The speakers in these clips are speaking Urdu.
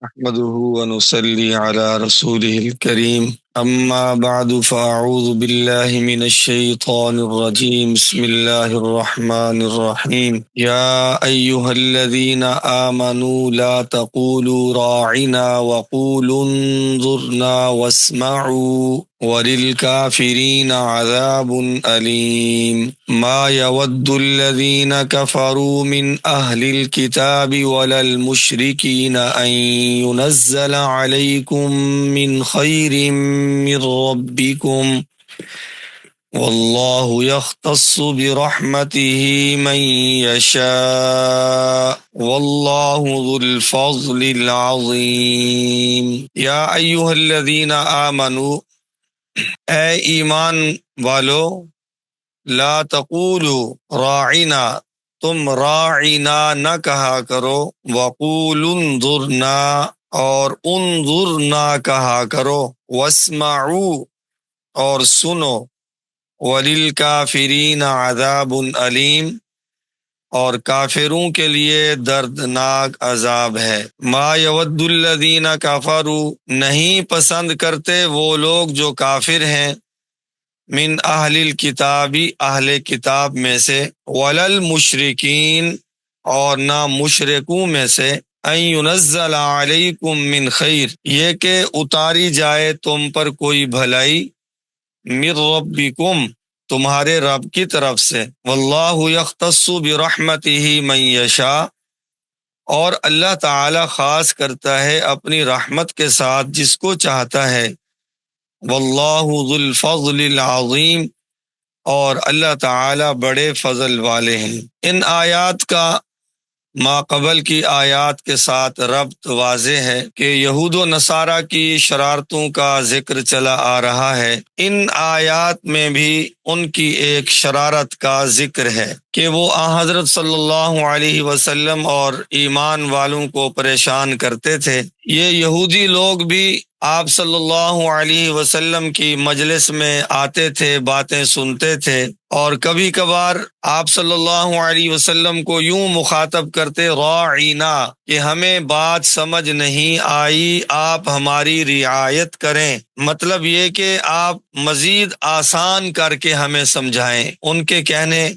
نحمده ونصلي على رسوله الكريم أما بعد فأعوذ بالله من الشيطان الرجيم بسم الله الرحمن الرحيم يا أيها الذين آمنوا لا تقولوا راعنا وقولوا انظرنا واسمعوا وللكافرين عذاب أليم ما يود الذين كفروا من أهل الكتاب ولا المشركين أن ينزل عليكم من خير من ربكم والله يختص برحمته من يشاء والله ذو الفضل العظيم يا أيها الذين آمنوا اے ایمان والو لا تقولوا راعنا تم راعنا نہ کہا کرو وقولوا انظرنا اور انظرنا کہا کرو واسمعوا اور سنو وللکافرین عذاب علیم اور کافروں کے لیے دردناک عذاب ہے ما یود الذین کفروا نہیں پسند کرتے وہ لوگ جو کافر ہیں من اہل الکتابی اہل کتاب میں سے ولل مشرکین اور نہ مشرکوں میں سے ان ینزل علیکم من خیر یہ کہ اتاری جائے تم پر کوئی بھلائی من ربکم تمہارے رب کی طرف سے واللہ یختص برحمتہ من یشاء اور اللہ تعالی خاص کرتا ہے اپنی رحمت کے ساتھ جس کو چاہتا ہے واللہ ذو الفضل العظیم اور اللہ تعالی بڑے فضل والے ہیں۔ ان آیات کا ما قبل کی آیات کے ساتھ ربط واضح ہے کہ یہود و نصارہ کی شرارتوں کا ذکر چلا آ رہا ہے۔ ان آیات میں بھی ان کی ایک شرارت کا ذکر ہے کہ وہ حضرت صلی اللہ علیہ وسلم اور ایمان والوں کو پریشان کرتے تھے۔ یہ یہودی لوگ بھی آپ صلی اللہ علیہ وسلم کی مجلس میں آتے تھے، باتیں سنتے تھے، اور کبھی کبھار آپ صلی اللہ علیہ وسلم کو یوں مخاطب کرتے راعینا کہ ہمیں بات سمجھ نہیں آئی، آپ ہماری رعایت کریں، مطلب یہ کہ آپ مزید آسان کر کے ہمیں سمجھائیں۔ ان کے کہنے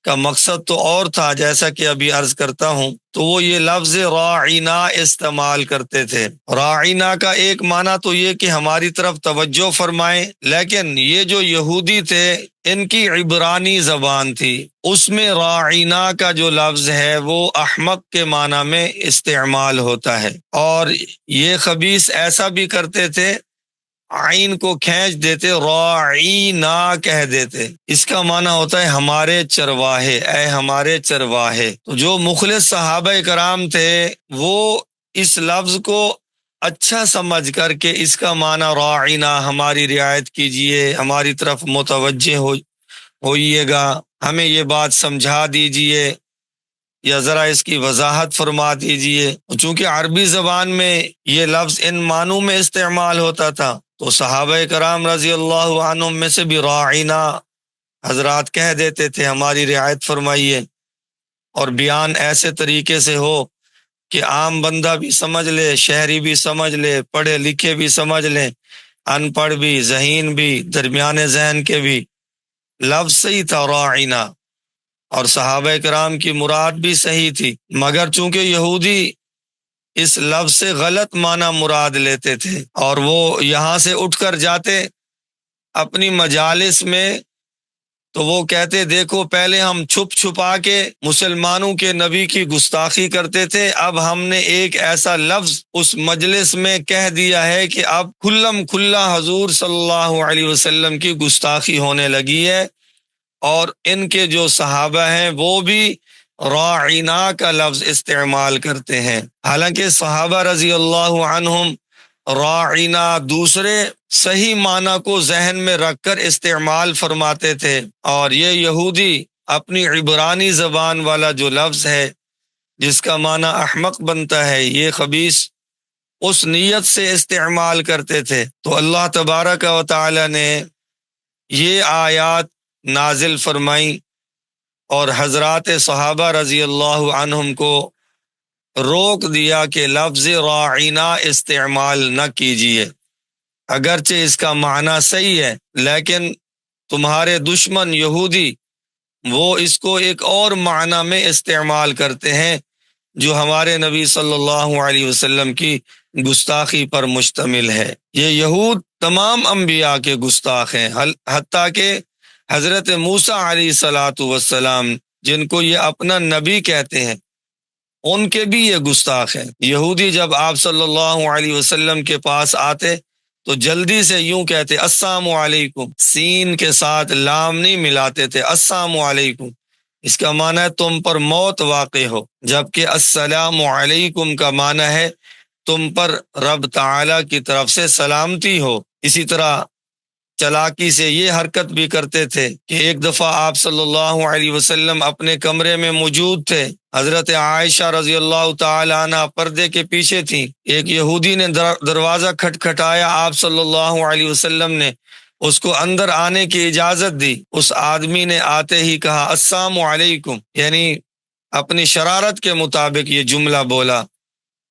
کا مقصد تو اور تھا، جیسا کہ ابھی عرض کرتا ہوں، تو وہ یہ لفظ راعینا استعمال کرتے تھے۔ راعینا کا ایک معنی تو یہ کہ ہماری طرف توجہ فرمائیں، لیکن یہ جو یہودی تھے ان کی عبرانی زبان تھی، اس میں راعینا کا جو لفظ ہے وہ احمق کے معنی میں استعمال ہوتا ہے، اور یہ خبیث ایسا بھی کرتے تھے، عین کو کھینچ دیتے، راعینا کہہ دیتے، اس کا معنی ہوتا ہے ہمارے چرواہے، اے ہمارے چرواہے۔ تو جو مخلص صحابہ کرام تھے وہ اس لفظ کو اچھا سمجھ کر کے اس کا معنی راعینا ہماری رعایت کیجئے، ہماری طرف متوجہ ہوئیے گا، ہمیں یہ بات سمجھا دیجئے یا ذرا اس کی وضاحت فرما دیجئے۔ چونکہ عربی زبان میں یہ لفظ ان معنوں میں استعمال ہوتا تھا، تو صحابہ کرام رضی اللہ عنہم میں سے بھی راعینا حضرات کہہ دیتے تھے، ہماری رعایت فرمائیے، اور بیان ایسے طریقے سے ہو کہ عام بندہ بھی سمجھ لے، شہری بھی سمجھ لے، پڑھے لکھے بھی سمجھ لیں، ان پڑھ بھی، ذہین بھی، درمیانے ذہن کے بھی۔ لفظ صحیح تھا راعینا، اور صحابہ کرام کی مراد بھی صحیح تھی، مگر چونکہ یہودی اس لفظ سے غلط معنی مراد لیتے تھے، اور وہ یہاں سے اٹھ کر جاتے اپنی مجالس میں تو وہ کہتے دیکھو پہلے ہم چھپ چھپا کے مسلمانوں کے نبی کی گستاخی کرتے تھے، اب ہم نے ایک ایسا لفظ اس مجلس میں کہہ دیا ہے کہ اب کھلم کھلا حضور صلی اللہ علیہ وسلم کی گستاخی ہونے لگی ہے، اور ان کے جو صحابہ ہیں وہ بھی راعینا کا لفظ استعمال کرتے ہیں، حالانکہ صحابہ رضی اللہ عنہم راعینا دوسرے صحیح معنی کو ذہن میں رکھ کر استعمال فرماتے تھے، اور یہ یہودی اپنی عبرانی زبان والا جو لفظ ہے جس کا معنی احمق بنتا ہے، یہ خبیث اس نیت سے استعمال کرتے تھے۔ تو اللہ تبارک و تعالی نے یہ آیات نازل فرمائیں اور حضرات صحابہ رضی اللہ عنہم کو روک دیا کہ لفظ راعینا استعمال نہ کیجیے، اگرچہ اس کا معنی صحیح ہے، لیکن تمہارے دشمن یہودی وہ اس کو ایک اور معنی میں استعمال کرتے ہیں جو ہمارے نبی صلی اللہ علیہ وسلم کی گستاخی پر مشتمل ہے۔ یہ یہود تمام انبیاء کے گستاخ ہیں، حتیٰ کہ حضرت موسیٰ علیہ الصلاۃ والسلام جن کو یہ اپنا نبی کہتے ہیں ان کے بھی یہ گستاخ ہیں۔ یہودی جب آپ صلی اللہ علیہ وسلم کے پاس آتے تو جلدی سے یوں کہتے السلام علیکم، سین کے ساتھ لام نہیں ملاتے تھے، السلام علیکم، اس کا معنی ہے تم پر موت واقع ہو، جبکہ السلام علیکم کا معنی ہے تم پر رب تعالی کی طرف سے سلامتی ہو۔ اسی طرح چلاکی سے یہ حرکت بھی کرتے تھے کہ ایک دفعہ آپ صلی اللہ علیہ وسلم اپنے کمرے میں موجود تھے، حضرت عائشہ رضی اللہ تعالی عنہ پردے کے پیچھے تھیں، ایک یہودی نے دروازہ کھٹکھٹایا، آپ صلی اللہ علیہ وسلم نے اس کو اندر آنے کی اجازت دی، اس آدمی نے آتے ہی کہا السلام علیکم، یعنی اپنی شرارت کے مطابق یہ جملہ بولا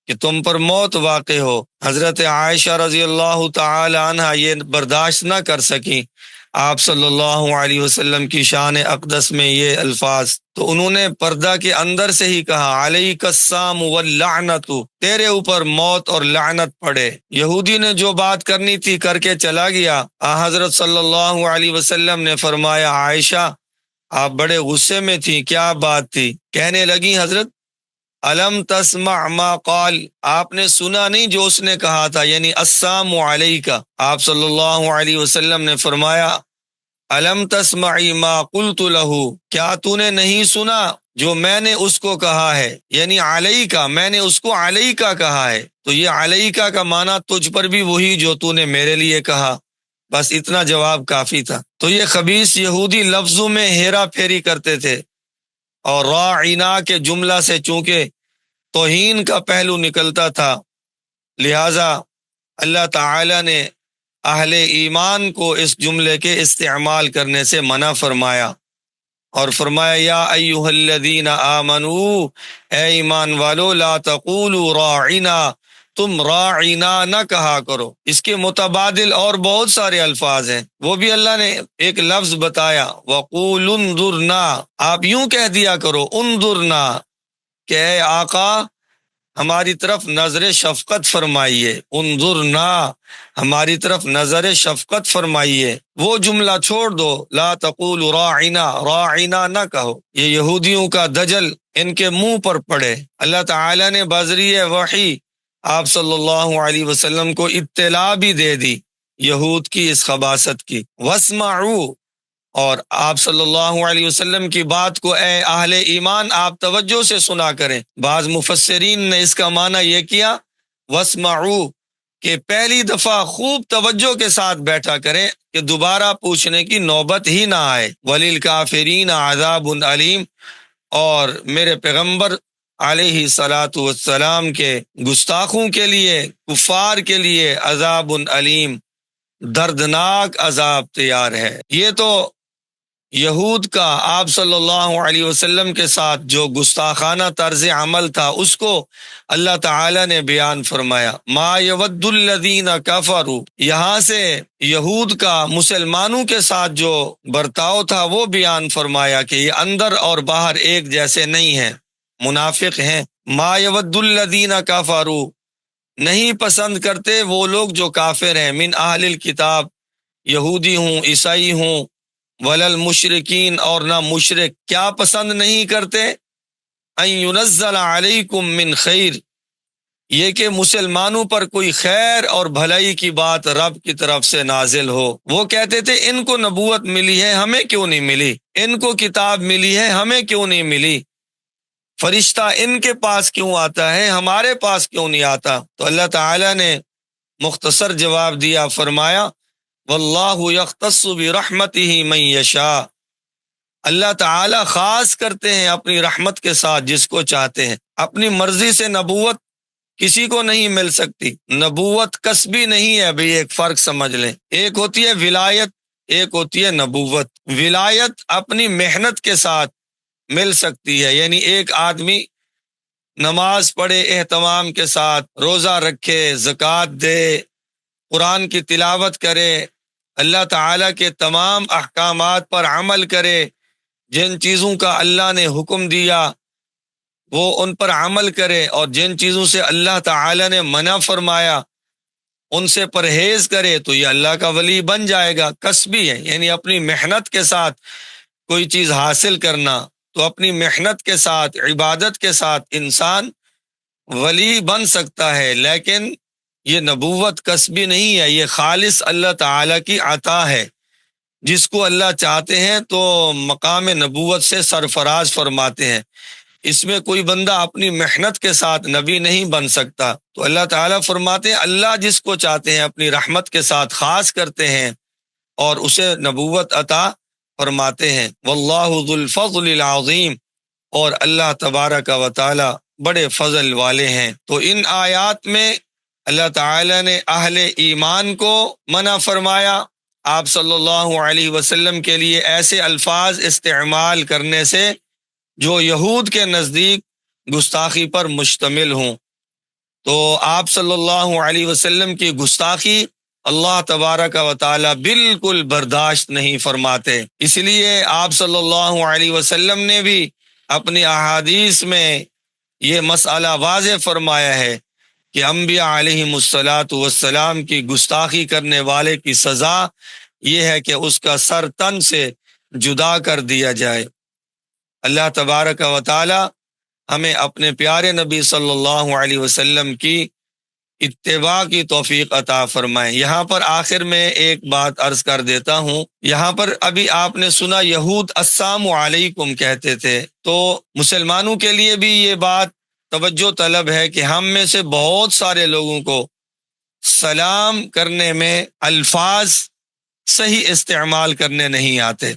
کہ تم پر موت واقع ہو۔ حضرت عائشہ رضی اللہ تعالی عنہ یہ برداشت نہ کر سکیں آپ صلی اللہ علیہ وسلم کی شان اقدس میں یہ الفاظ، تو انہوں نے پردہ کے اندر سے ہی کہا علیک السلام واللعنت، تیرے اوپر موت اور لعنت پڑے۔ یہودی نے جو بات کرنی تھی کر کے چلا گیا۔ حضرت صلی اللہ علیہ وسلم نے فرمایا عائشہ آپ بڑے غصے میں تھی، کیا بات تھی؟ کہنے لگی حضرت الم تسمع ما قال، آپ نے سنا نہیں جو اس نے کہا تھا، یعنی السلام علیکہ۔ آپ صلی اللہ علیہ وسلم نے فرمایا الم تسمعی ما قلت له، کیا تو نے نہیں سنا جو میں نے اس کو کہا ہے، یعنی علیکہ، میں نے اس کو علیکہ کہا ہے، تو یہ علیکہ کا معنی تجھ پر بھی وہی جو تو نے میرے لیے کہا، بس اتنا جواب کافی تھا۔ تو یہ خبیث یہودی لفظوں میں ہیرا پھیری کرتے تھے، اور راعینا کے جملہ سے چونکہ توہین کا پہلو نکلتا تھا، لہٰذا اللہ تعالی نے اہل ایمان کو اس جملے کے استعمال کرنے سے منع فرمایا، اور فرمایا یا ایھا الذین آمنو، اے ایمان والو، لا تقولوا راعنا، تم راعنا نہ کہا کرو۔ اس کے متبادل اور بہت سارے الفاظ ہیں، وہ بھی اللہ نے ایک لفظ بتایا وقولوا انظرنا، آپ یوں کہہ دیا کرو انظرنا کہ اے آقا ہماری طرف نظر شفقت فرمائیے، انظرنا ہماری طرف نظر شفقت فرمائیے، وہ جملہ چھوڑ دو، لا تقول راعنا، راعنا نہ کہو۔ یہ یہودیوں کا دجل ان کے منہ پر پڑے۔ اللہ تعالی نے بذریعہ وحی آپ صلی اللہ علیہ وسلم کو اطلاع بھی دے دی یہود کی اس خباثت کی۔ واسمعوا، اور آپ صلی اللہ علیہ وسلم کی بات کو اے اہل ایمان آپ توجہ سے سنا کریں۔ بعض مفسرین نے اس کا معنی یہ کیا واسمعوا کہ پہلی دفعہ خوب توجہ کے ساتھ بیٹھا کریں کہ دوبارہ پوچھنے کی نوبت ہی نہ آئے۔ وللکافرین عذاب علیم، اور میرے پیغمبر علیہ الصلاۃ والسلام کے گستاخوں کے لیے، کفار کے لیے عذاب علیم، دردناک عذاب تیار ہے۔ یہ تو یہود کا آپ صلی اللہ علیہ وسلم کے ساتھ جو گستاخانہ طرز عمل تھا اس کو اللہ تعالی نے بیان فرمایا۔ ما یود الذین کفروا، یہاں سے یہود کا مسلمانوں کے ساتھ جو برتاؤ تھا وہ بیان فرمایا کہ یہ اندر اور باہر ایک جیسے نہیں ہیں، منافق ہیں۔ ما یود الذین کفروا، نہیں پسند کرتے وہ لوگ جو کافر ہیں، من اہل الکتاب، یہودی ہوں عیسائی ہوں، ولل مشرکین، اور نہ مشرک، کیا پسند نہیں کرتے، ان ینزل علیکم من خیر، یہ کہ مسلمانوں پر کوئی خیر اور بھلائی کی بات رب کی طرف سے نازل ہو۔ وہ کہتے تھے ان کو نبوت ملی ہے ہمیں کیوں نہیں ملی، ان کو کتاب ملی ہے ہمیں کیوں نہیں ملی، فرشتہ ان کے پاس کیوں آتا ہے ہمارے پاس کیوں نہیں آتا۔ تو اللہ تعالی نے مختصر جواب دیا، فرمایا واللہ یختص برحمتہ من یشاء، اللہ تعالی خاص کرتے ہیں اپنی رحمت کے ساتھ جس کو چاہتے ہیں۔ اپنی مرضی سے نبوت کسی کو نہیں مل سکتی، نبوت کسبی نہیں ہے بھئی، ایک فرق سمجھ لیں، ایک ہوتی ہے ولایت، ایک ہوتی ہے نبوت۔ ولایت اپنی محنت کے ساتھ مل سکتی ہے، یعنی ایک آدمی نماز پڑھے اہتمام کے ساتھ، روزہ رکھے، زکوٰۃ دے، قرآن کی تلاوت کرے، اللہ تعالیٰ کے تمام احکامات پر عمل کرے، جن چیزوں کا اللہ نے حکم دیا وہ ان پر عمل کرے، اور جن چیزوں سے اللہ تعالیٰ نے منع فرمایا ان سے پرہیز کرے، تو یہ اللہ کا ولی بن جائے گا۔ کسبی ہے، یعنی اپنی محنت کے ساتھ کوئی چیز حاصل کرنا، تو اپنی محنت کے ساتھ، عبادت کے ساتھ انسان ولی بن سکتا ہے، لیکن یہ نبوت کسبی نہیں ہے، یہ خالص اللہ تعالیٰ کی عطا ہے۔ جس کو اللہ چاہتے ہیں تو مقام نبوت سے سرفراز فرماتے ہیں۔ اس میں کوئی بندہ اپنی محنت کے ساتھ نبی نہیں بن سکتا۔ تو اللہ تعالیٰ فرماتے ہیں اللہ جس کو چاہتے ہیں اپنی رحمت کے ساتھ خاص کرتے ہیں اور اسے نبوت عطا فرماتے ہیں۔ واللہ ذو الفضل العظیم، اور اللہ تبارک و تعالی بڑے فضل والے ہیں۔ تو ان آیات میں اللہ تعالیٰ نے اہل ایمان کو منع فرمایا آپ صلی اللہ علیہ وسلم کے لیے ایسے الفاظ استعمال کرنے سے جو یہود کے نزدیک گستاخی پر مشتمل ہوں۔ تو آپ صلی اللہ علیہ وسلم کی گستاخی اللہ تبارک و تعالی بالکل برداشت نہیں فرماتے، اس لیے آپ صلی اللہ علیہ وسلم نے بھی اپنی احادیث میں یہ مسئلہ واضح فرمایا ہے کہ انبیاء علیہم الصلاۃ والسلام کی گستاخی کرنے والے کی سزا یہ ہے کہ اس کا سر تن سے جدا کر دیا جائے۔ اللہ تبارک و تعالی ہمیں اپنے پیارے نبی صلی اللہ علیہ وسلم کی اتباع کی توفیق عطا فرمائے۔ یہاں پر آخر میں ایک بات عرض کر دیتا ہوں، یہاں پر ابھی آپ نے سنا یہود السلام علیکم کہتے تھے، تو مسلمانوں کے لیے بھی یہ بات توجہ طلب ہے کہ ہم میں سے بہت سارے لوگوں کو سلام کرنے میں الفاظ صحیح استعمال کرنے نہیں آتے۔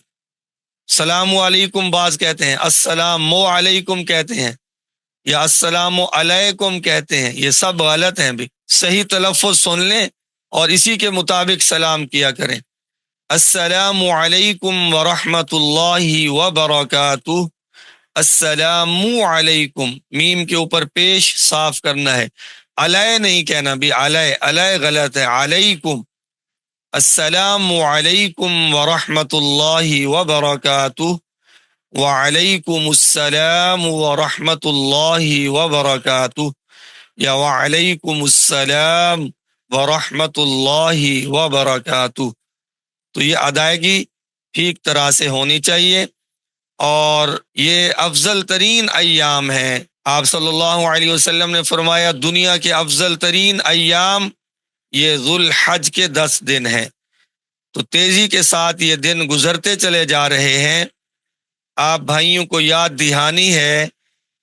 السلام علیکم بعض کہتے ہیں، السلام علیکم کہتے ہیں، یا السلام علیکم کہتے ہیں، یہ سب غلط ہیں بھی۔ صحیح تلفظ سن لیں اور اسی کے مطابق سلام کیا کریں۔ السلام علیکم ورحمۃ اللہ وبرکاتہ، السلام علیکم، میم کے اوپر پیش صاف کرنا ہے، علیہ نہیں کہنا بھی، علیہ غلط ہے، علیکم۔ السلام علیکم ورحمۃ اللہ وبرکاتہ، وعلیکم السلام ورحمۃ اللہ وبرکاتہ، یا وعلیکم السلام ورحمۃ اللہ وبرکاتہ۔ تو یہ ادائیگی ٹھیک طرح سے ہونی چاہیے، اور یہ افضل ترین ایام ہیں۔ آپ صلی اللہ علیہ وسلم نے فرمایا دنیا کے افضل ترین ایام یہ ذو الحج کے 10 دن ہیں۔ تو تیزی کے ساتھ یہ دن گزرتے چلے جا رہے ہیں۔ آپ بھائیوں کو یاد دہانی ہے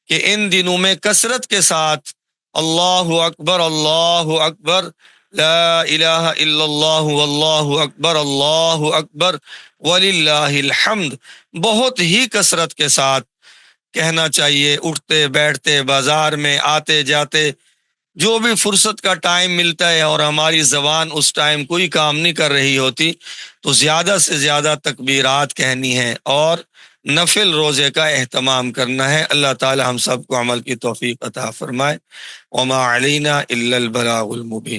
کہ ان دنوں میں کثرت کے ساتھ اللہ اکبر، اللہ اکبر، لا الہ الا اللہ، واللہ اکبر، اللہ اکبر، وللہ الحمد، بہت ہی کثرت کے ساتھ کہنا چاہیے۔ اٹھتے بیٹھتے، بازار میں آتے جاتے، جو بھی فرصت کا ٹائم ملتا ہے اور ہماری زبان اس ٹائم کوئی کام نہیں کر رہی ہوتی تو زیادہ سے زیادہ تکبیرات کہنی ہے اور نفل روزے کا اہتمام کرنا ہے۔ اللہ تعالی ہم سب کو عمل کی توفیق عطا فرمائے۔ وما علینا الا البلاغ المبین۔